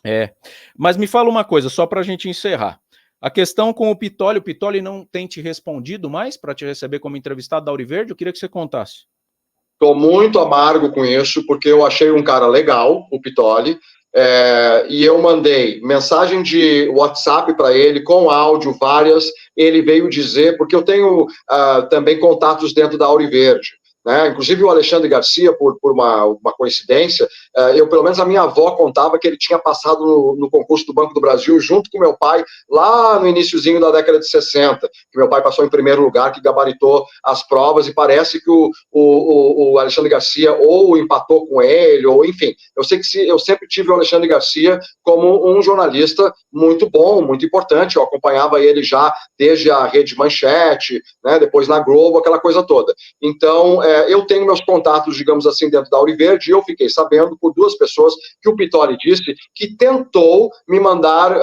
É. Mas me fala uma coisa, só para a gente encerrar. A questão com o Pittoli não tem te respondido mais para te receber como entrevistado da Auriverde? Eu queria que você contasse. Estou muito amargo com isso, porque eu achei um cara legal, o Pittoli, e eu mandei mensagem de WhatsApp para ele, com áudio, várias. Ele veio dizer, porque eu tenho também contatos dentro da Auriverde, né? Inclusive o Alexandre Garcia, por uma coincidência, eu, pelo menos a minha avó contava que ele tinha passado no concurso do Banco do Brasil junto com meu pai, lá no iniciozinho da década de 60, que meu pai passou em primeiro lugar, que gabaritou as provas, e parece que o Alexandre Garcia ou empatou com ele, ou enfim, eu sei que eu sempre tive o Alexandre Garcia como um jornalista muito bom, muito importante. Eu acompanhava ele já desde a Rede Manchete, né, depois na Globo, aquela coisa toda. Então, eu tenho meus contatos, digamos assim, dentro da Auriverde, e eu fiquei sabendo por duas pessoas que o Pittoli disse que tentou me mandar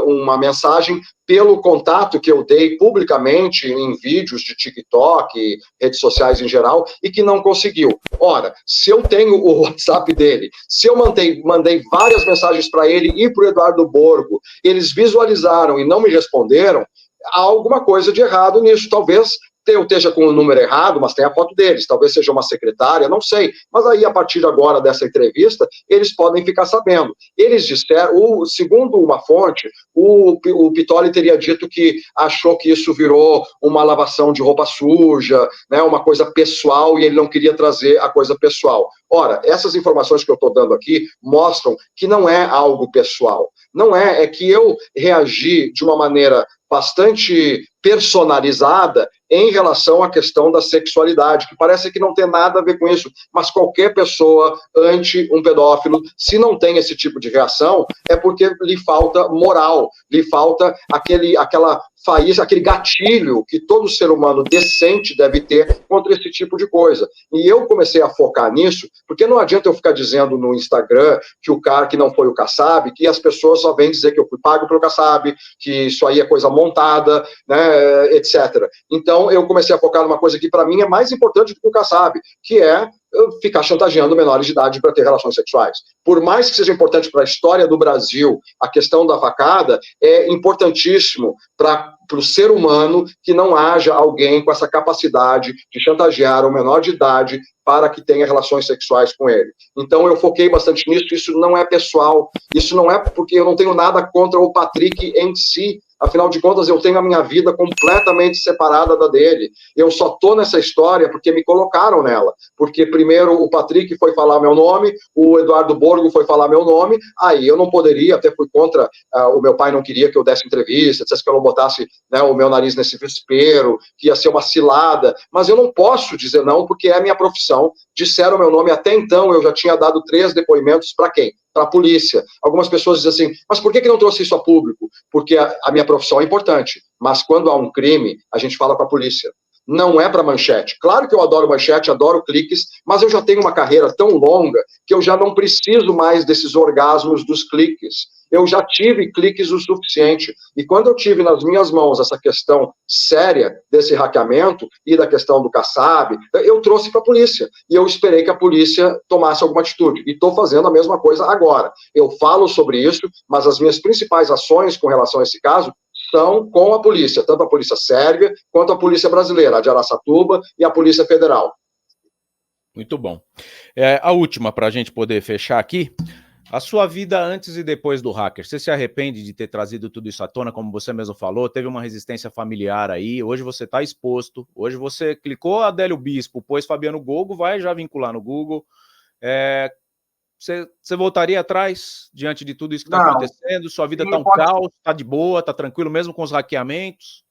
uma mensagem pelo contato que eu dei publicamente em vídeos de TikTok, redes sociais em geral, e que não conseguiu. Ora, se eu tenho o WhatsApp dele, se eu mandei várias mensagens para ele e para o Eduardo Borgo, eles visualizaram e não me responderam, há alguma coisa de errado nisso. Talvez eu esteja com o número errado, mas tem a foto deles, talvez seja uma secretária, não sei. Mas aí, a partir de agora dessa entrevista, eles podem ficar sabendo. Eles disseram, segundo uma fonte, o Pittoli teria dito que achou que isso virou uma lavação de roupa suja, né, uma coisa pessoal, e ele não queria trazer a coisa pessoal. Ora, essas informações que eu estou dando aqui mostram que não é algo pessoal. Não é que eu reagi de uma maneira bastante personalizada em relação à questão da sexualidade, que parece que não tem nada a ver com isso, mas qualquer pessoa ante um pedófilo, se não tem esse tipo de reação, é porque lhe falta moral, lhe falta aquela faísca, aquele gatilho que todo ser humano decente deve ter contra esse tipo de coisa. E eu comecei a focar nisso, porque não adianta eu ficar dizendo no Instagram que o cara que não foi o Kassab, que as pessoas só vêm dizer que eu fui pago pelo Kassab, que isso aí é coisa montada, né, etc. Então, eu comecei a focar numa coisa que, para mim, é mais importante do que o Kassab, que é ficar chantageando menores de idade para ter relações sexuais. Por mais que seja importante para a história do Brasil, a questão da facada é importantíssimo para o ser humano que não haja alguém com essa capacidade de chantagear um menor de idade para que tenha relações sexuais com ele. Então, eu foquei bastante nisso. Isso não é pessoal, isso não é porque eu não tenho nada contra o Patrick em si. Afinal de contas, eu tenho a minha vida completamente separada da dele. Eu só estou nessa história porque me colocaram nela. Porque primeiro o Patrick foi falar meu nome, o Eduardo Borgo foi falar meu nome, aí eu não poderia, até fui contra, o meu pai não queria que eu desse entrevista, dissesse que eu não botasse, né, o meu nariz nesse vespeiro, que ia ser uma cilada, mas eu não posso dizer não, porque é a minha profissão. Disseram meu nome, até então eu já tinha dado 3 depoimentos para quem? Para a polícia. Algumas pessoas dizem assim, mas por que não trouxe isso a público? Porque a minha profissão é importante, mas quando há um crime, a gente fala com a polícia. Não é para manchete. Claro que eu adoro manchete, adoro cliques, mas eu já tenho uma carreira tão longa que eu já não preciso mais desses orgasmos dos cliques. Eu já tive cliques o suficiente. E quando eu tive nas minhas mãos essa questão séria desse hackeamento e da questão do Kassab, eu trouxe para a polícia. E eu esperei que a polícia tomasse alguma atitude. E estou fazendo a mesma coisa agora. Eu falo sobre isso, mas as minhas principais ações com relação a esse caso são com a polícia, tanto a polícia sérvia quanto a polícia brasileira, a de Araçatuba e a polícia federal. Muito bom. A última, para a gente poder fechar aqui, a sua vida antes e depois do hacker, você se arrepende de ter trazido tudo isso à tona, como você mesmo falou, teve uma resistência familiar aí, hoje você está exposto, hoje você clicou Adélio Bispo, pôs Fabiano Gogo, vai já vincular no Google, você voltaria atrás diante de tudo isso que está acontecendo? Sua vida está um caos, está de boa, está tranquilo, mesmo com os hackeamentos?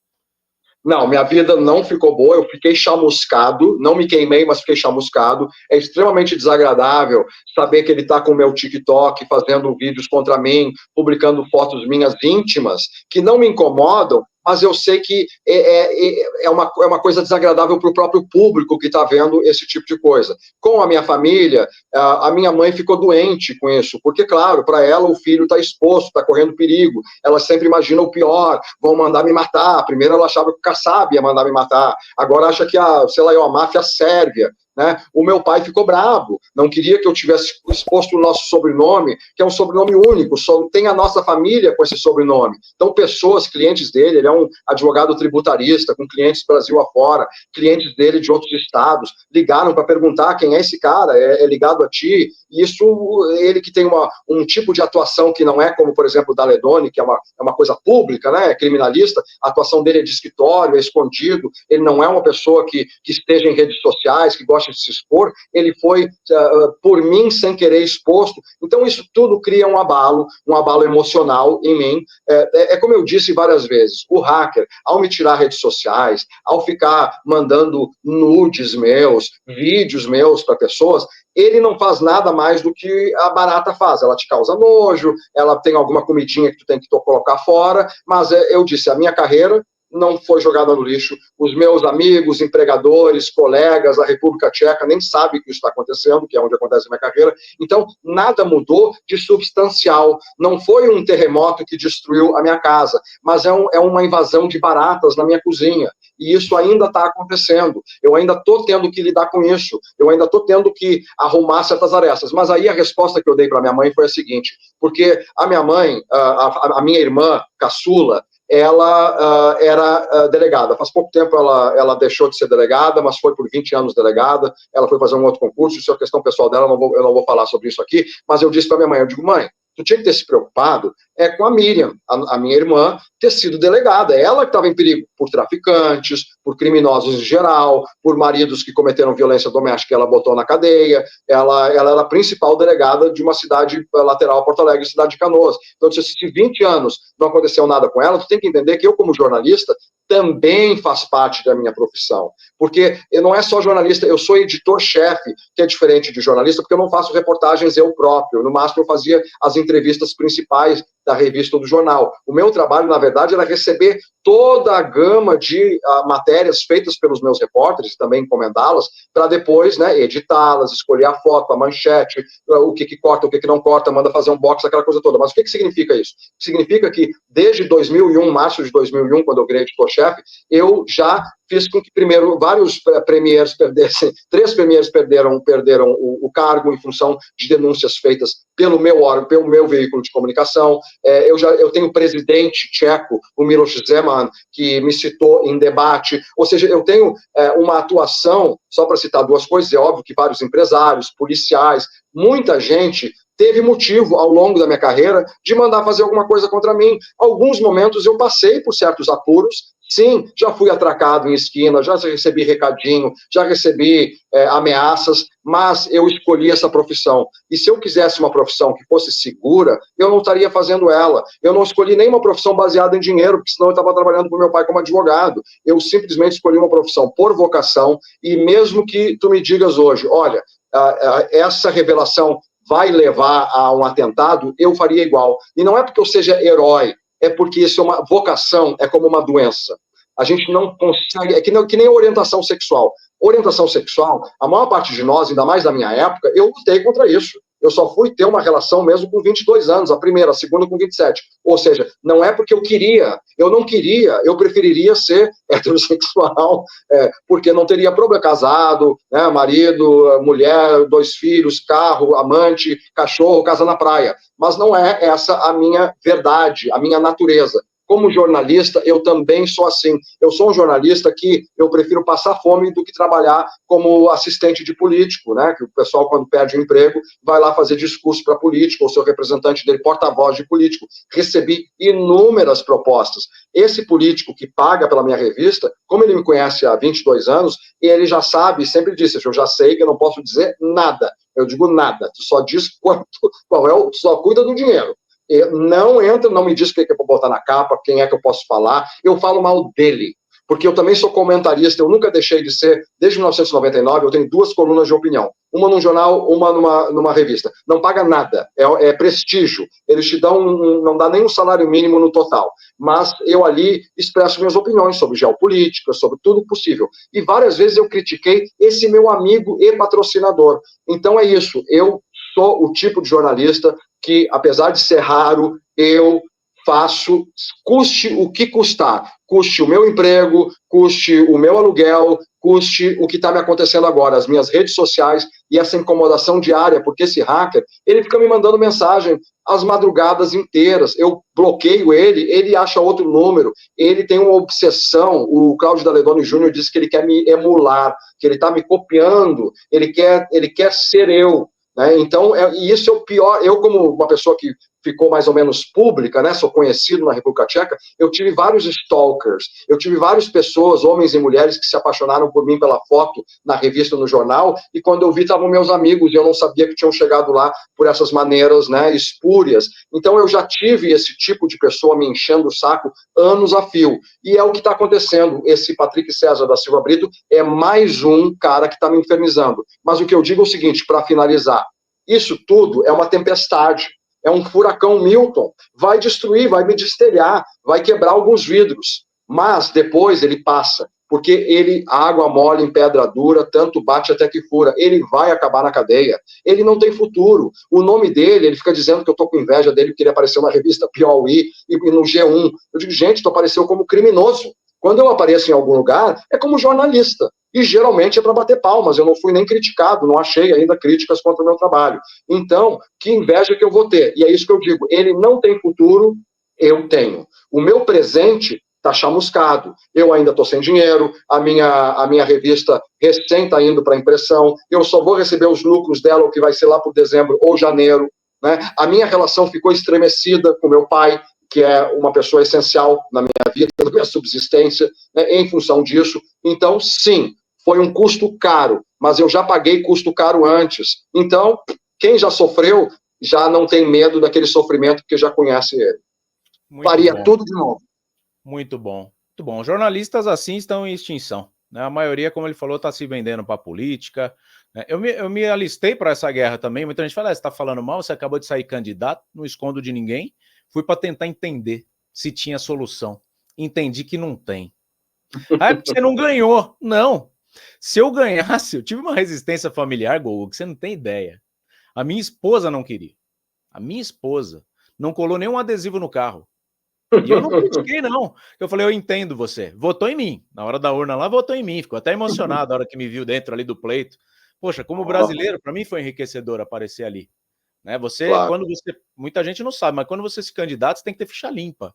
Não, minha vida não ficou boa, eu fiquei chamuscado, não me queimei, mas fiquei chamuscado. É extremamente desagradável saber que ele está com o meu TikTok, fazendo vídeos contra mim, publicando fotos minhas íntimas, que não me incomodam, mas eu sei que é uma coisa desagradável para o próprio público que está vendo esse tipo de coisa. Com a minha família, a minha mãe ficou doente com isso, porque, claro, para ela o filho está exposto, está correndo perigo, ela sempre imagina o pior, vão mandar me matar. Primeiro ela achava que o Kassab ia mandar me matar, agora acha que a máfia sérvia né? O meu pai ficou bravo, não queria que eu tivesse exposto o nosso sobrenome, que é um sobrenome único, só tem a nossa família com esse sobrenome. Então, pessoas, clientes dele, ele é um advogado tributarista, com clientes Brasil afora, clientes dele de outros estados, ligaram para perguntar quem é esse cara, é ligado a ti, e isso, ele que tem um tipo de atuação que não é como, por exemplo, o da Ledone, que é uma coisa pública, né, é criminalista, a atuação dele é de escritório, é escondido, ele não é uma pessoa que esteja em redes sociais, que gosta de se expor, ele foi, por mim, sem querer exposto. Então, isso tudo cria um abalo emocional em mim. É como eu disse várias vezes, o hacker, ao me tirar redes sociais, ao ficar mandando nudes meus, vídeos meus para pessoas, ele não faz nada mais do que a barata faz. Ela te causa nojo, ela tem alguma comidinha que tu tem que colocar fora, mas eu disse, a minha carreira não foi jogada no lixo. Os meus amigos, empregadores, colegas da República Tcheca nem sabem que isso está acontecendo, que é onde acontece a minha carreira. Então, nada mudou de substancial. Não foi um terremoto que destruiu a minha casa, mas é uma invasão de baratas na minha cozinha. E isso ainda está acontecendo. Eu ainda estou tendo que lidar com isso. Eu ainda estou tendo que arrumar certas arestas. Mas aí a resposta que eu dei para minha mãe foi a seguinte, porque a minha mãe, a minha irmã caçula, ela era delegada. Faz pouco tempo ela deixou de ser delegada, mas foi por 20 anos delegada. Ela foi fazer um outro concurso, isso é questão pessoal dela, eu não vou falar sobre isso aqui, mas eu disse para minha mãe, eu digo, mãe, tu tinha que ter se preocupado com a Miriam, a minha irmã, ter sido delegada. Ela que estava em perigo por traficantes, por criminosos em geral, por maridos que cometeram violência doméstica que ela botou na cadeia. Ela era a principal delegada de uma cidade lateral a Porto Alegre, cidade de Canoas. Então, se 20 anos não aconteceu nada com ela, tu tem que entender que eu, como jornalista, também faz parte da minha profissão. Porque eu não é só jornalista, eu sou editor-chefe, que é diferente de jornalista, porque eu não faço reportagens eu próprio. No máximo, eu fazia as entrevistas principais da revista ou do jornal. O meu trabalho, na verdade, era receber toda a gama de matérias feitas pelos meus repórteres, e também encomendá-las, para depois, né, editá-las, escolher a foto, a manchete, o que corta, o que não corta, manda fazer um box, aquela coisa toda. Mas o que significa isso? Significa que, desde 2001, março de 2001, quando eu virei editor-chefe, eu já fiz com que, primeiro, vários premiers perdessem, 3 premiers perderam o cargo em função de denúncias feitas pelo meu órgão, pelo meu veículo de comunicação. Eu tenho o presidente tcheco, o Miloš Zeman, que me citou em debate. Ou seja, eu tenho uma atuação, só para citar 2 coisas, é óbvio que vários empresários, policiais, muita gente teve motivo ao longo da minha carreira de mandar fazer alguma coisa contra mim. Alguns momentos eu passei por certos apuros. Sim, já fui atracado em esquina, já recebi recadinho, já recebi ameaças, mas eu escolhi essa profissão. E se eu quisesse uma profissão que fosse segura, eu não estaria fazendo ela. Eu não escolhi nenhuma profissão baseada em dinheiro, porque senão eu estava trabalhando com meu pai como advogado. Eu simplesmente escolhi uma profissão por vocação, e mesmo que tu me digas hoje, olha, essa revelação vai levar a um atentado, eu faria igual. E não é porque eu seja herói, é porque isso é uma vocação, é como uma doença. A gente não consegue, é que nem orientação sexual. Orientação sexual, a maior parte de nós, ainda mais da minha época, eu lutei contra isso. Eu só fui ter uma relação mesmo com 22 anos, a primeira, a segunda com 27. Ou seja, não é porque eu queria, eu não queria, eu preferiria ser heterossexual, porque não teria problema, casado, né, marido, mulher, 2 filhos, carro, amante, cachorro, casa na praia. Mas não é essa a minha verdade, a minha natureza. Como jornalista, eu também sou assim. Eu sou um jornalista que eu prefiro passar fome do que trabalhar como assistente de político, né? Que o pessoal, quando perde o emprego, vai lá fazer discurso para político, ou seu representante dele, porta-voz de político. Recebi inúmeras propostas. Esse político que paga pela minha revista, como ele me conhece há 22 anos, ele já sabe, sempre disse, eu já sei que eu não posso dizer nada. Eu digo nada. Tu só diz tu só cuida do dinheiro. Não entra, não me diz o que é para botar na capa, quem é que eu posso falar, eu falo mal dele, porque eu também sou comentarista, eu nunca deixei de ser, desde 1999, eu tenho 2 colunas de opinião, uma num jornal, uma numa revista, não paga nada, é prestígio, eles te dão, não dá nem um salário mínimo no total, mas eu ali expresso minhas opiniões sobre geopolítica, sobre tudo possível, e várias vezes eu critiquei esse meu amigo e patrocinador. Então é isso, eu sou o tipo de jornalista que, apesar de ser raro, eu faço, custe o que custar, custe o meu emprego, custe o meu aluguel, custe o que está me acontecendo agora, as minhas redes sociais e essa incomodação diária, porque esse hacker, ele fica me mandando mensagem às madrugadas inteiras, eu bloqueio ele acha outro número, ele tem uma obsessão, o Cláudio Daledoni Júnior disse que ele quer me emular, que ele está me copiando, ele quer ser eu, né? Então, e isso é o pior. Eu, como uma pessoa que ficou mais ou menos pública, né, sou conhecido na República Tcheca, eu tive vários stalkers, eu tive várias pessoas, homens e mulheres, que se apaixonaram por mim pela foto na revista, no jornal, e quando eu vi, estavam meus amigos, e eu não sabia que tinham chegado lá por essas maneiras, né, espúrias. Então, eu já tive esse tipo de pessoa me enchendo o saco anos a fio, e é o que está acontecendo. Esse Patrick César da Silva Brito é mais um cara que está me infernizando. Mas o que eu digo é o seguinte, para finalizar, isso tudo é uma tempestade, é um furacão Milton, vai destruir, vai me destelhar, vai quebrar alguns vidros, mas depois ele passa, porque a água mole em pedra dura, tanto bate até que fura, ele vai acabar na cadeia, ele não tem futuro, o nome dele, ele fica dizendo que eu tô com inveja dele, porque ele apareceu na revista Piauí e no G1, eu digo, gente, tu apareceu como criminoso, quando eu apareço em algum lugar, é como jornalista, e geralmente é para bater palmas, eu não fui nem criticado, não achei ainda críticas contra o meu trabalho. Então, que inveja que eu vou ter, e é isso que eu digo, ele não tem futuro, eu tenho. O meu presente está chamuscado, eu ainda estou sem dinheiro, a minha revista recém está indo para impressão, eu só vou receber os lucros dela, o que vai ser lá por dezembro ou janeiro, né? A minha relação ficou estremecida com meu pai, que é uma pessoa essencial na minha vida, na minha subsistência, né, em função disso. Então, sim, foi um custo caro, mas eu já paguei custo caro antes. Então, quem já sofreu já não tem medo daquele sofrimento, porque já conhece ele. Muito Faria bom. tudo de novo. Muito bom. Muito bom. Jornalistas assim estão em extinção, né? A maioria, como ele falou, está se vendendo para a política, né? Eu me alistei para essa guerra também. Muita gente fala, você está falando mal, você acabou de sair candidato, não escondo de ninguém. Fui para tentar entender se tinha solução. Entendi que não tem. Ah, é porque você não ganhou. Não. Se eu ganhasse, eu tive uma resistência familiar, Gol, que você não tem ideia. A minha esposa não queria. A minha esposa não colou nenhum adesivo no carro. E eu não critiquei, não. Eu falei, eu entendo você. Votou em mim. Na hora da urna lá, votou em mim. Ficou até emocionado na hora que me viu dentro ali do pleito. Poxa, como brasileiro, para mim foi enriquecedor aparecer ali. Né? Claro. Muita gente não sabe, mas quando você se candidata, você tem que ter ficha limpa.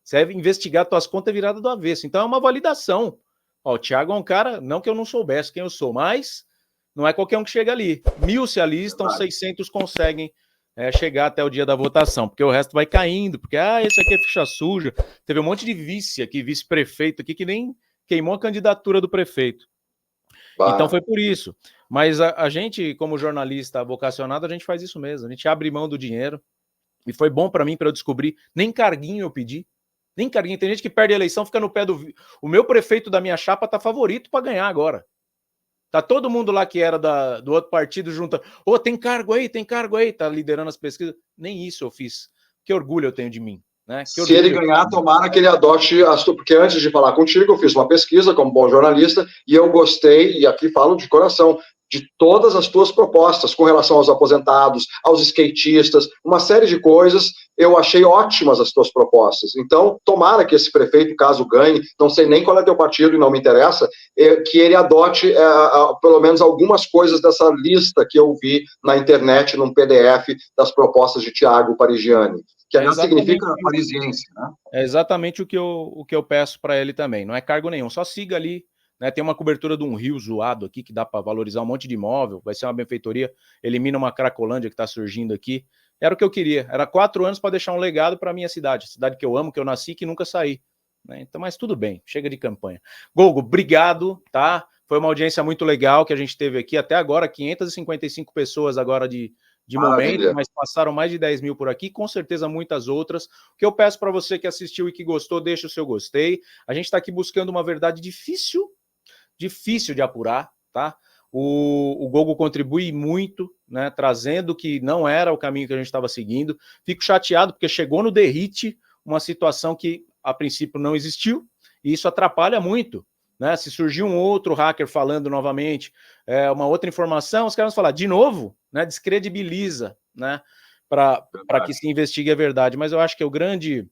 Você deve investigar suas contas viradas do avesso. Então é uma validação. Ó, o Thiago é um cara, não que eu não soubesse quem eu sou, mas não é qualquer um que chega ali. 1000 se alistam, 600 conseguem chegar até o dia da votação, porque o resto vai caindo, porque esse aqui é ficha suja. Teve um monte de vice aqui, vice-prefeito aqui, que nem queimou a candidatura do prefeito. Então foi por isso. Mas a gente, como jornalista vocacionado, a gente faz isso mesmo. A gente abre mão do dinheiro. E foi bom para mim, para eu descobrir. Nem carguinho eu pedi. Nem carguinho. Tem gente que perde a eleição, fica no pé do... O meu prefeito da minha chapa tá favorito para ganhar agora. Tá todo mundo lá que era do outro partido junto. Tem cargo aí, tá liderando as pesquisas. Nem isso eu fiz. Que orgulho eu tenho de mim. Né? Se ele ganhar, tomara que ele adote porque antes de falar contigo, eu fiz uma pesquisa como bom jornalista e eu gostei, e aqui falo de coração, de todas as tuas propostas com relação aos aposentados, aos skatistas, uma série de coisas, eu achei ótimas as tuas propostas. Então, tomara que esse prefeito, caso ganhe, não sei nem qual é teu partido e não me interessa, que ele adote pelo menos algumas coisas dessa lista que eu vi na internet, num PDF, das propostas de Thiago Parigiani. Que aliás significa parisiense, né? É exatamente o que eu peço para ele também. Não é cargo nenhum, só siga ali. Né? Tem uma cobertura de um rio zoado aqui que dá para valorizar um monte de imóvel. Vai ser uma benfeitoria, elimina uma Cracolândia que está surgindo aqui. Era o que eu queria. Era 4 anos para deixar um legado para a minha cidade. Cidade que eu amo, que eu nasci, que nunca saí. Né? Então, mas tudo bem, chega de campanha. Gogo, obrigado, tá? Foi uma audiência muito legal que a gente teve aqui. Até agora, 555 pessoas agora de momento, mas passaram mais de 10 mil por aqui, com certeza muitas outras. O que eu peço para você que assistiu e que gostou, deixa o seu gostei. A gente está aqui buscando uma verdade difícil de apurar, tá? O Gogo contribui muito, né, trazendo que não era o caminho que a gente estava seguindo. Fico chateado porque chegou no derrite uma situação que a princípio não existiu, e isso atrapalha muito. Né? Se surgir um outro hacker falando novamente uma outra informação, os caras vão falar de novo, né? Descredibiliza, né? Para que se investigue a verdade. Mas eu acho que o grande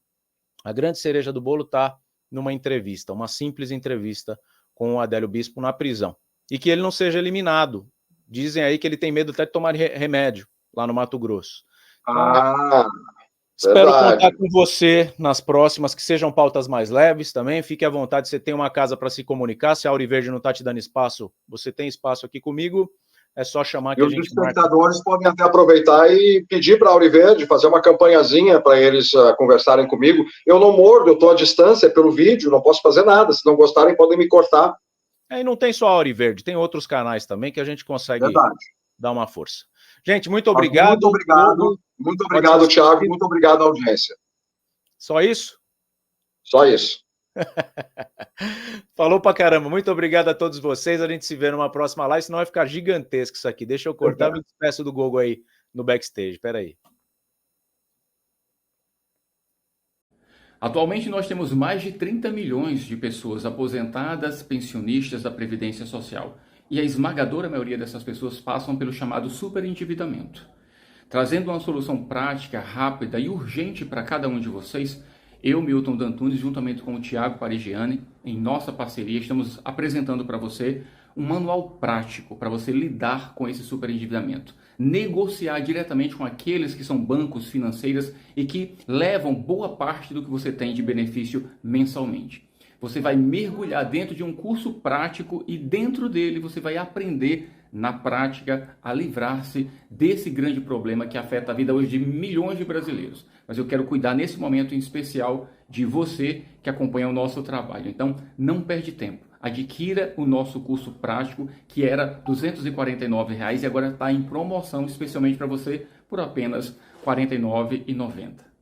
A grande cereja do bolo está numa entrevista, uma simples entrevista com o Adélio Bispo na prisão. E que ele não seja eliminado. Dizem aí que ele tem medo até de tomar remédio lá no Mato Grosso. Então, espero contar com você nas próximas, que sejam pautas mais leves também. Fique à vontade, você tem uma casa para se comunicar. Se a Auriverde não está te dando espaço, você tem espaço aqui comigo. É só chamar que a gente... os espectadores podem até aproveitar e pedir para a Auriverde fazer uma campanhazinha para eles conversarem comigo. Eu não mordo, eu estou à distância pelo vídeo, não posso fazer nada. Se não gostarem, podem me cortar. E não tem só a Auriverde, tem outros canais também que a gente consegue dar uma força. Gente, muito obrigado. Muito obrigado. Muito obrigado, Thiago. Muito obrigado à audiência. Só isso? Só isso. Falou pra caramba. Muito obrigado a todos vocês. A gente se vê numa próxima live, senão vai ficar gigantesco isso aqui. Deixa eu cortar, me despeço do Gogo aí no backstage. Pera aí. Atualmente nós temos mais de 30 milhões de pessoas aposentadas, pensionistas da Previdência Social. E a esmagadora maioria dessas pessoas passam pelo chamado superendividamento. Trazendo uma solução prática, rápida e urgente para cada um de vocês, eu, Milton D'Antunes, juntamente com o Thiago Parigiani, em nossa parceria, estamos apresentando para você um manual prático para você lidar com esse superendividamento. Negociar diretamente com aqueles que são bancos, financeiras e que levam boa parte do que você tem de benefício mensalmente. Você vai mergulhar dentro de um curso prático e dentro dele você vai aprender na prática a livrar-se desse grande problema que afeta a vida hoje de milhões de brasileiros. Mas eu quero cuidar nesse momento em especial de você que acompanha o nosso trabalho. Então, não perde tempo. Adquira o nosso curso prático, que era R$ 249 e agora está em promoção especialmente para você por apenas R$ 49,90.